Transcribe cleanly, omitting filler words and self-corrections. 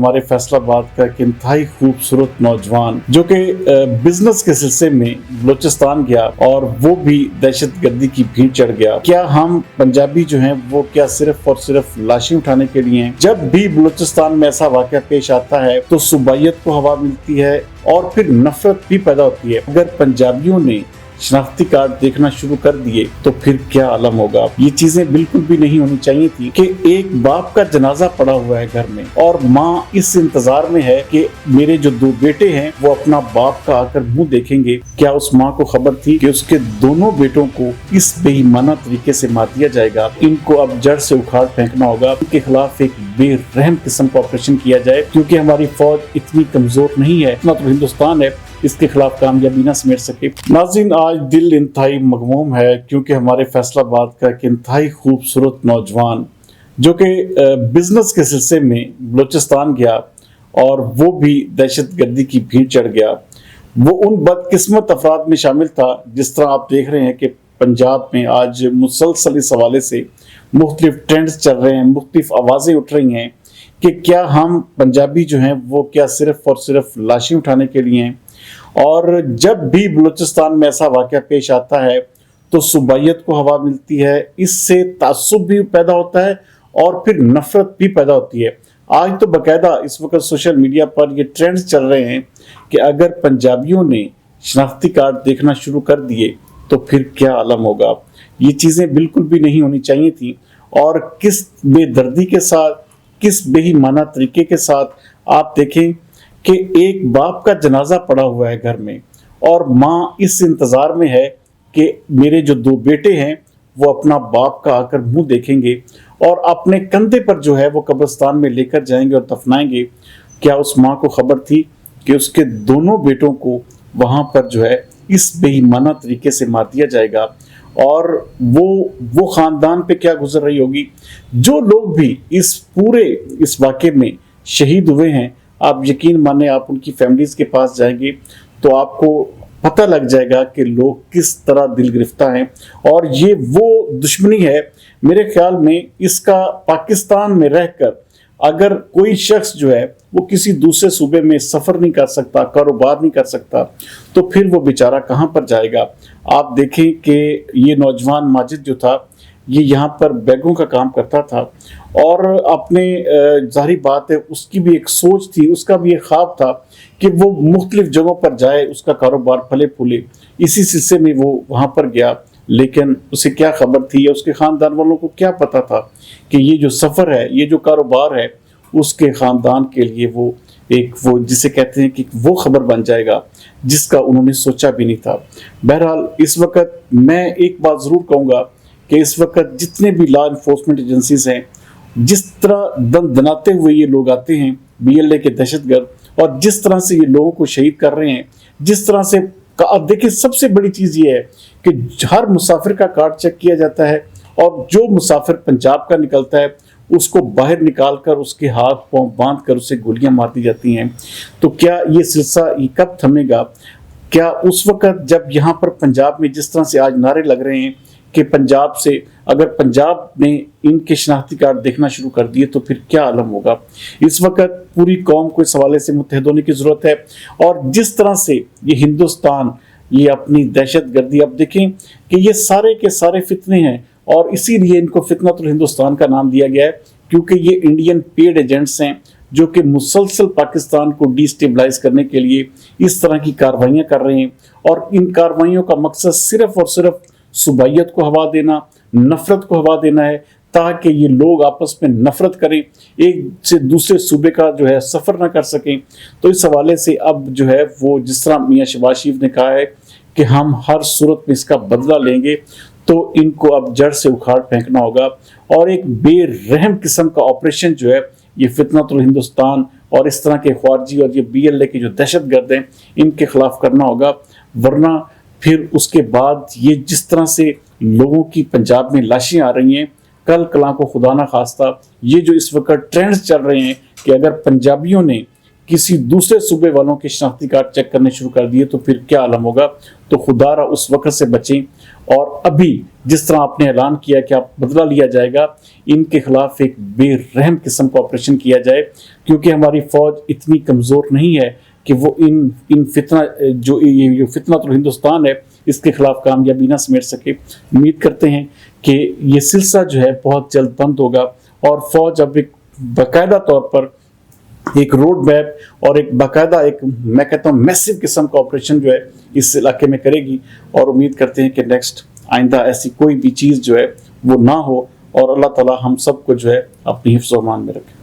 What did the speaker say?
हमारे फैसलाबाद का एक इंतहाई खूबसूरत नौजवान जो कि बिजनेस के सिलसिले में बलूचिस्तान गया और वो भी दहशत गर्दी की भीड़ चढ़ गया। क्या हम पंजाबी जो हैं वो क्या सिर्फ और सिर्फ लाशें उठाने के लिए हैं? जब भी बलूचिस्तान में ऐसा वाक़या पेश आता है तो सुबाइयत को हवा मिलती है और फिर नफरत भी पैदा होती है। अगर पंजाबियों ने शनाख्ती कार्ड देखना शुरू कर दिए तो फिर क्या आलम होगा। ये चीजें बिल्कुल भी नहीं होनी चाहिए थी कि एक बाप का जनाजा पड़ा हुआ है घर में और माँ इस इंतजार में है कि मेरे जो दो बेटे हैं वो अपना बाप का आकर मुंह देखेंगे। क्या उस माँ को खबर थी कि उसके दोनों बेटों को इस बेईमाना तरीके से मार दिया जाएगा? इनको अब जड़ से उखाड़ फेंकना होगा। इनके खिलाफ एक बेरहम किस्म का ऑपरेशन किया जाए, क्योंकि हमारी फौज इतनी कमजोर नहीं है, इतना तो हिंदुस्तान है इसके खिलाफ कामयाबी न समेट सके। नाज़रीन, आज दिल इंतहाई मगमूम है क्योंकि हमारे फैसलाबाद का एक इंतहाई खूबसूरत नौजवान जो कि बिजनेस के सिलसिले में बलूचिस्तान गया और वो भी दहशत गर्दी की भीड़ चढ़ गया। वो उन बदकिस्मत अफराद में शामिल था। जिस तरह आप देख रहे हैं कि पंजाब में आज मुसलसल इस हवाले से मुख्तलिफ ट्रेंड्स चल रहे हैं, मुख्तलिफ आवाज़ें उठ रही हैं कि क्या हम पंजाबी जो हैं वो क्या सिर्फ और सिर्फ लाशें उठाने के लिए हैं? और जब भी बलूचिस्तान में ऐसा वाक़या पेश आता है तो सुबाइयत को हवा मिलती है, इससे तासुब भी पैदा होता है और फिर नफरत भी पैदा होती है। आज तो बाकायदा इस वक्त सोशल मीडिया पर ये ट्रेंड्स चल रहे हैं कि अगर पंजाबियों ने शनाख्ती कार्ड देखना शुरू कर दिए तो फिर क्या आलम होगा। ये चीज़ें बिल्कुल भी नहीं होनी चाहिए थी और किस बेदर्दी के साथ, किस बेईमाना तरीके के साथ आप देखें कि एक बाप का जनाजा पड़ा हुआ है घर में और माँ इस इंतज़ार में है कि मेरे जो दो बेटे हैं वो अपना बाप का आकर मुंह देखेंगे और अपने कंधे पर जो है वो कब्रिस्तान में लेकर जाएंगे और दफनाएंगे। क्या उस माँ को खबर थी कि उसके दोनों बेटों को वहाँ पर जो है इस बेईमाना तरीके से मार दिया जाएगा? और वो ख़ानदान पे क्या गुजर रही होगी। जो लोग भी इस वाक़े में शहीद हुए हैं, आप यकीन माने आप उनकी फैमिलीज के पास जाएंगे तो आपको पता लग जाएगा कि लोग किस तरह दिल गिरफ्ता हैं। और ये वो दुश्मनी है, मेरे ख्याल में इसका पाकिस्तान में रहकर अगर कोई शख्स जो है वो किसी दूसरे सूबे में सफ़र नहीं कर सकता, कारोबार नहीं कर सकता, तो फिर वो बेचारा कहाँ पर जाएगा। आप देखें कि ये नौजवान माजिद जो था ये यहाँ पर बैगों का काम करता था और अपने ज़ाहिर बात है उसकी भी एक सोच थी, उसका भी एक ख्वाब था कि वो मुख्तलिफ जगहों पर जाए, उसका कारोबार फले फूले। इसी सिलसिले में वो वहाँ पर गया, लेकिन उसे क्या खबर थी या उसके ख़ानदान वालों को क्या पता था कि ये जो सफ़र है, ये जो कारोबार है, उसके ख़ानदान के लिए वो जिसे कहते हैं कि वो खबर बन जाएगा जिसका उन्होंने सोचा भी नहीं था। बहरहाल इस वक्त मैं एक बात ज़रूर कहूँगा कि इस वक्त जितने भी लॉ इन्फोर्समेंट एजेंसीज हैं, जिस तरह दनाते हुए ये लोग आते हैं BLA के दहशतगर्द, और जिस तरह से ये लोगों को शहीद कर रहे हैं, जिस तरह से अब देखिए सबसे बड़ी चीज़ ये है कि हर मुसाफिर का कार्ड चेक किया जाता है और जो मुसाफिर पंजाब का निकलता है उसको बाहर निकाल कर उसके हाथ पांव बांध कर उसे गोलियां मार दी जाती हैं। तो क्या ये सिलसिला कब थमेगा? क्या उस वक्त जब यहाँ पर पंजाब में जिस तरह से आज नारे लग रहे हैं कि पंजाब से अगर पंजाब ने इनके शनाख्ती कार्ड देखना शुरू कर दिए तो फिर क्या आलम होगा। इस वक्त पूरी कौम को इस हवाले से मुत्तहद होने की ज़रूरत है। और जिस तरह से ये हिंदुस्तान ये अपनी दहशत गर्दी, अब देखें कि ये सारे के सारे फितने हैं और इसीलिए इनको फितनतुल हिंदुस्तान का नाम दिया गया है, क्योंकि ये इंडियन पेड एजेंट्स हैं जो कि मुसलसल पाकिस्तान को डिस्टेबलाइज करने के लिए इस तरह की कार्रवाइयाँ कर रहे हैं। और इन कार्रवाइयों का मकसद सिर्फ और सिर्फ सुबाइयत को हवा देना, नफरत को हवा देना है, ताकि ये लोग आपस में नफरत करें, एक से दूसरे सूबे का जो है सफ़र ना कर सकें। तो इस हवाले से अब जो है वो जिस तरह मियाँ शहबाज शरीफ ने कहा है कि हम हर सूरत में इसका बदला लेंगे, तो इनको अब जड़ से उखाड़ फेंकना होगा और एक बेरहम किस्म का ऑपरेशन जो है ये फितनतुल हिंदुस्तान और इस तरह के ख्वारजी और ये BLA के जो दहशतगर्द हैं इनके खिलाफ करना होगा। वरना फिर उसके बाद ये जिस तरह से लोगों की पंजाब में लाशें आ रही हैं, कल कला को खुदा ना खास्ता ये जो इस वक्त ट्रेंड्स चल रहे हैं कि अगर पंजाबियों ने کسی دوسرے صوبے والوں کے شناختی کارڈ چیک کرنے شروع کر دیے تو پھر کیا عالم ہوگا. تو خدا را اس وقت سے بچیں. اور ابھی جس طرح آپ نے اعلان کیا کہ آپ بدلہ لیا جائے گا، ان کے خلاف ایک بے رحم قسم کا آپریشن کیا جائے، کیونکہ ہماری فوج اتنی کمزور نہیں ہے کہ وہ ان فتنہ جو یہ فتنہ تو ہندوستان ہے اس کے خلاف کامیابی نہ سمیٹ سکے. امید کرتے ہیں کہ یہ سلسلہ جو ہے بہت جلد بند ہوگا اور فوج اب ایک باقاعدہ طور پر ایک روڈ میپ اور ایک باقاعدہ ایک میں کہتا ہوں میسو قسم کا آپریشن جو ہے اس علاقے میں کرے گی. اور امید کرتے ہیں کہ نیکسٹ آئندہ ایسی کوئی بھی چیز جو ہے وہ نہ ہو، اور اللہ تعالی ہم سب کو جو ہے اپنی حفظ و امان میں رکھے.